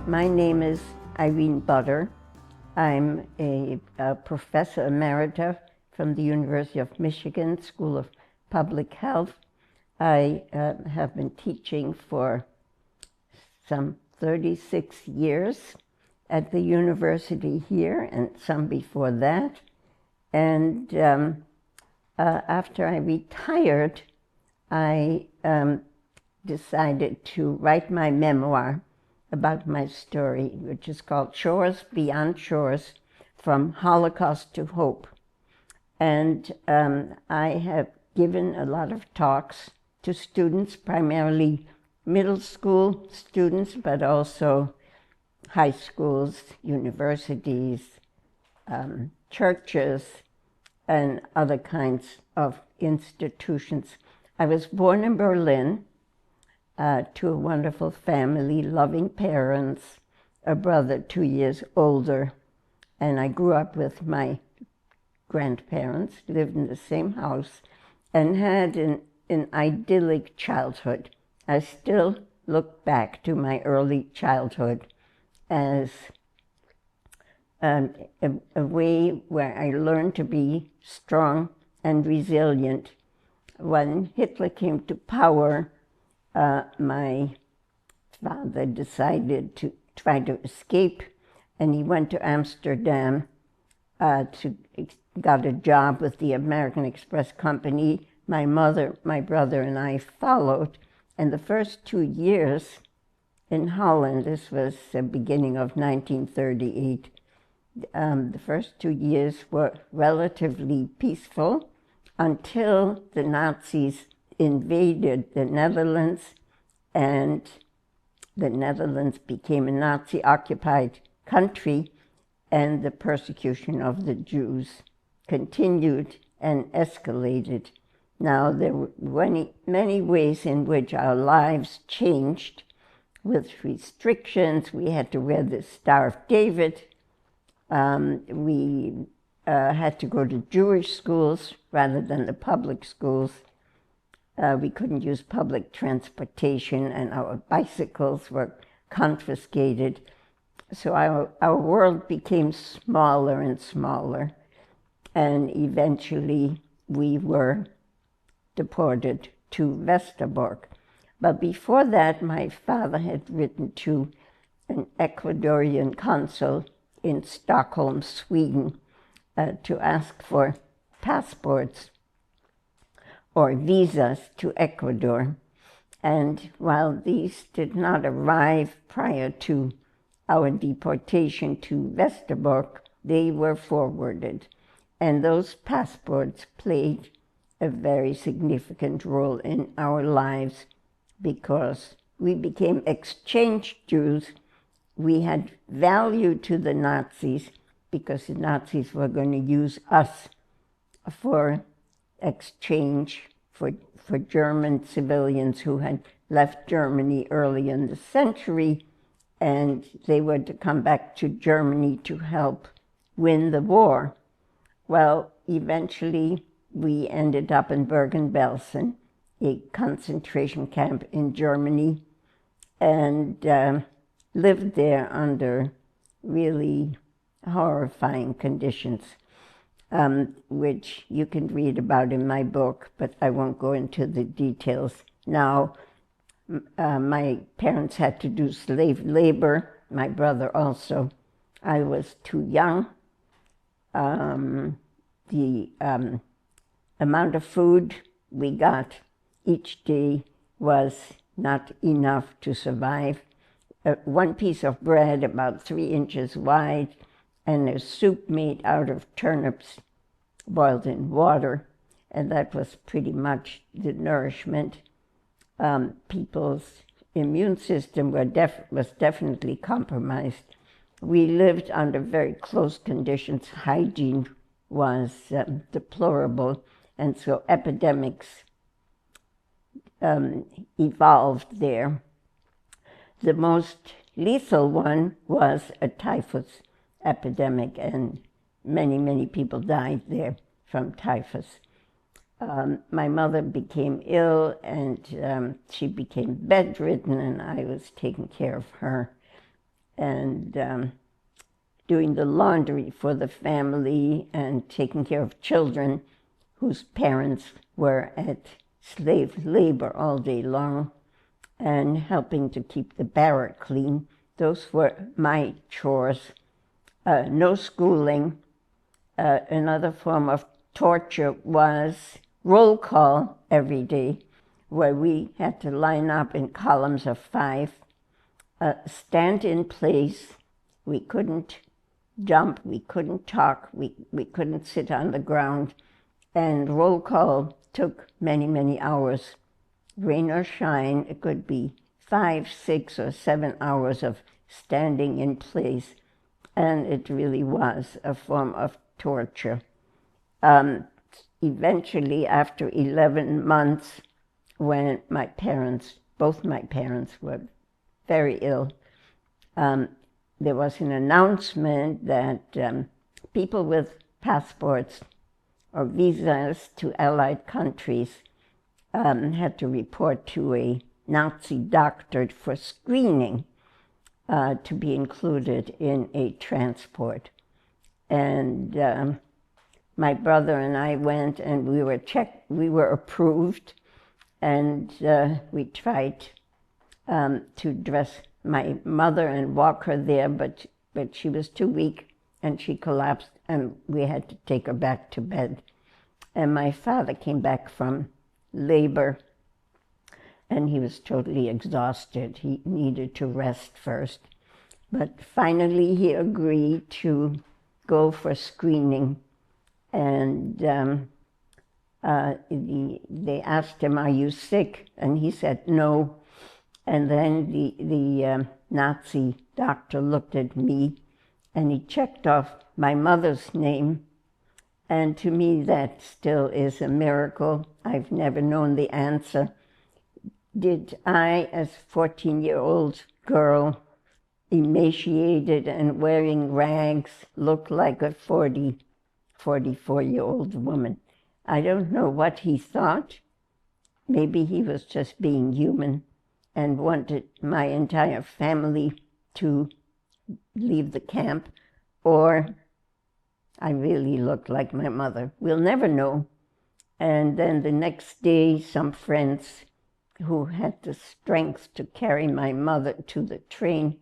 My name is Irene Butter. I'm a Professor Emerita from the University of Michigan School of Public Health. I have been teaching for some 36 years at the university here and some before that. And after I retired, I decided to write my memoir about my story, which is called Shores Beyond Shores, From Holocaust to Hope. And I have given a lot of talks to students, primarily middle school students, but also high schools, universities, churches, and other kinds of institutions. I was born in Berlin to a wonderful family, loving parents, a brother 2 years older, and I grew up with my grandparents, lived in the same house, and had an idyllic childhood. I still look back to my early childhood as a way where I learned to be strong and resilient. When Hitler came to power, my father decided to try to escape, and he went to Amsterdam got a job with the American Express Company. My mother, my brother, and I followed. And the first 2 years in Holland, this was the beginning of 1938, the first 2 years were relatively peaceful until the Nazis invaded the Netherlands, and the Netherlands became a Nazi-occupied country, and the persecution of the Jews continued and escalated. Now, there were many ways in which our lives changed with restrictions. We had to wear the Star of David. We had to go to Jewish schools rather than the public schools. We couldn't use public transportation, and our bicycles were confiscated. So our world became smaller and smaller, and eventually we were deported to Westerbork. But before that, my father had written to an Ecuadorian consul in Stockholm, Sweden, to ask for passports or visas to Ecuador. And while these did not arrive prior to our deportation to Westerbork, they were forwarded. And those passports played a very significant role in our lives because we became exchange Jews. We had value to the Nazis because the Nazis were going to use us for exchange for German civilians who had left Germany early in the century, and they were to come back to Germany to help win the war. Well, eventually we ended up in Bergen-Belsen, a concentration camp in Germany, and lived there under really horrifying conditions, which you can read about in my book, but I won't go into the details now. My parents had to do slave labor, my brother also. I was too young. The amount of food we got each day was not enough to survive. One piece of bread about 3 inches wide, and a soup made out of turnips boiled in water, and that was pretty much the nourishment. People's immune system was definitely compromised. We lived under very close conditions. Hygiene was deplorable, and so epidemics evolved there. The most lethal one was a typhus epidemic, and many people died there from typhus. My mother became ill, and she became bedridden, and I was taking care of her. and doing the laundry for the family and taking care of children whose parents were at slave labor all day long, and helping to keep the barrack clean. Those were my chores. No schooling. Another form of torture was roll call every day, where we had to line up in columns of 5, stand in place. We couldn't jump, we couldn't talk, we couldn't sit on the ground, and roll call took many, many hours. Rain or shine, it could be 5, 6, or 7 hours of standing in place, and it really was a form of torture. Eventually, after 11 months, when both my parents were very ill, there was an announcement that people with passports or visas to Allied countries had to report to a Nazi doctor for screening to be included in a transport. And my brother and I went, and we were checked, we were approved, and we tried to dress my mother and walk her there, but she was too weak and she collapsed, and we had to take her back to bed. And my father came back from labor, and he was totally exhausted. He needed to rest first. But finally he agreed to go for screening, and they asked him, "Are you sick?" And he said, "No." And then the Nazi doctor looked at me, and he checked off my mother's name. And to me, that still is a miracle. I've never known the answer. Did I, as a 14-year-old girl, emaciated and wearing rags, look like a 44-year-old woman? I don't know what he thought. Maybe he was just being human and wanted my entire family to leave the camp, or I really looked like my mother. We'll never know. And then the next day, some friends who had the strength to carry my mother to the train,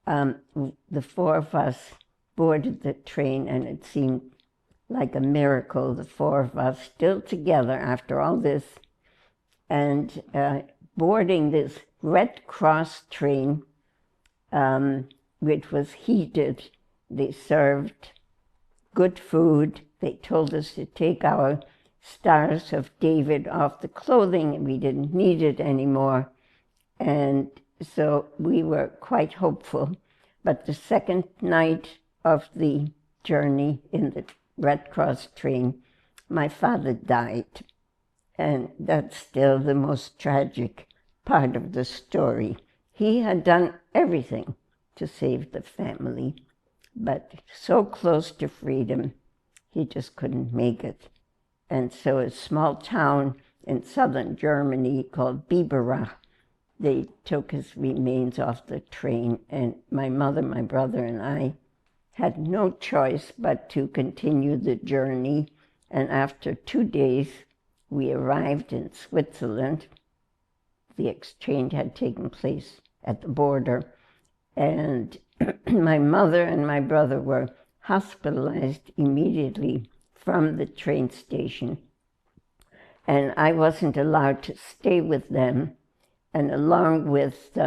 the 4 of us boarded the train, and it seemed like a miracle, the 4 of us still together after all this, and boarding this Red Cross train, which was heated. They served good food. They told us to take our Stars of David off the clothing, and we didn't need it anymore. And so we were quite hopeful. But the second night of the journey in the Red Cross train, my father died. And that's still the most tragic part of the story. He had done everything to save the family, but so close to freedom, he just couldn't make it. And so a small town in southern Germany called Biberach, they took his remains off the train, and my mother, my brother, and I had no choice but to continue the journey. And after 2 days, we arrived in Switzerland. The exchange had taken place at the border, and my mother and my brother were hospitalized immediately from the train station, and I wasn't allowed to stay with them. And along with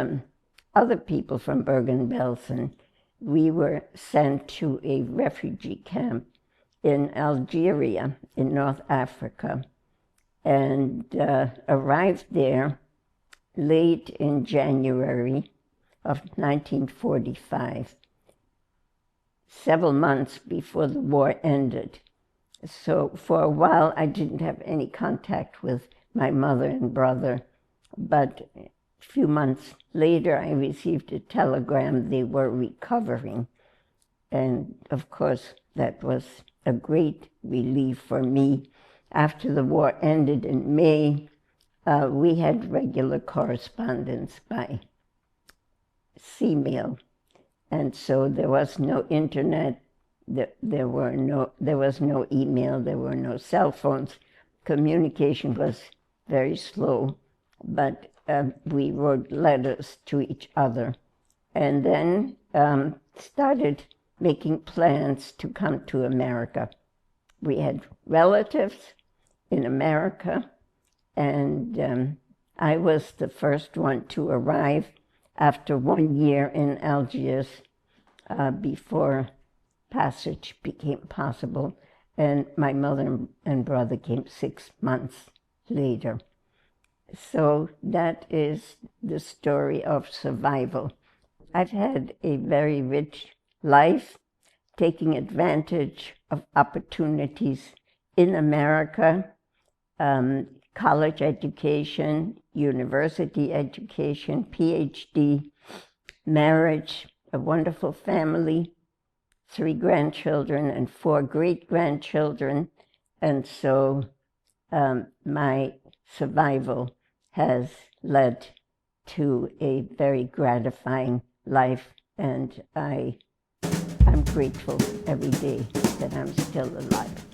other people from Bergen-Belsen, we were sent to a refugee camp in Algeria, in North Africa, and arrived there late in January of 1945, several months before the war ended. So for a while, I didn't have any contact with my mother and brother, but a few months later, I received a telegram they were recovering. And of course, that was a great relief for me. After the war ended in May, we had regular correspondence by sea mail. And so there was no internet, there was no email, there were no cell phones. Communication was very slow, but we wrote letters to each other, and then started making plans to come to America. We had relatives in America, and I was the first one to arrive after 1 year in Algiers before passage became possible, and my mother and brother came 6 months later. So that is the story of survival. I've had a very rich life, taking advantage of opportunities in America, college education, university education, PhD, marriage, a wonderful family, 3 grandchildren and 4 great-grandchildren. And so my survival has led to a very gratifying life, and I'm grateful every day that I'm still alive.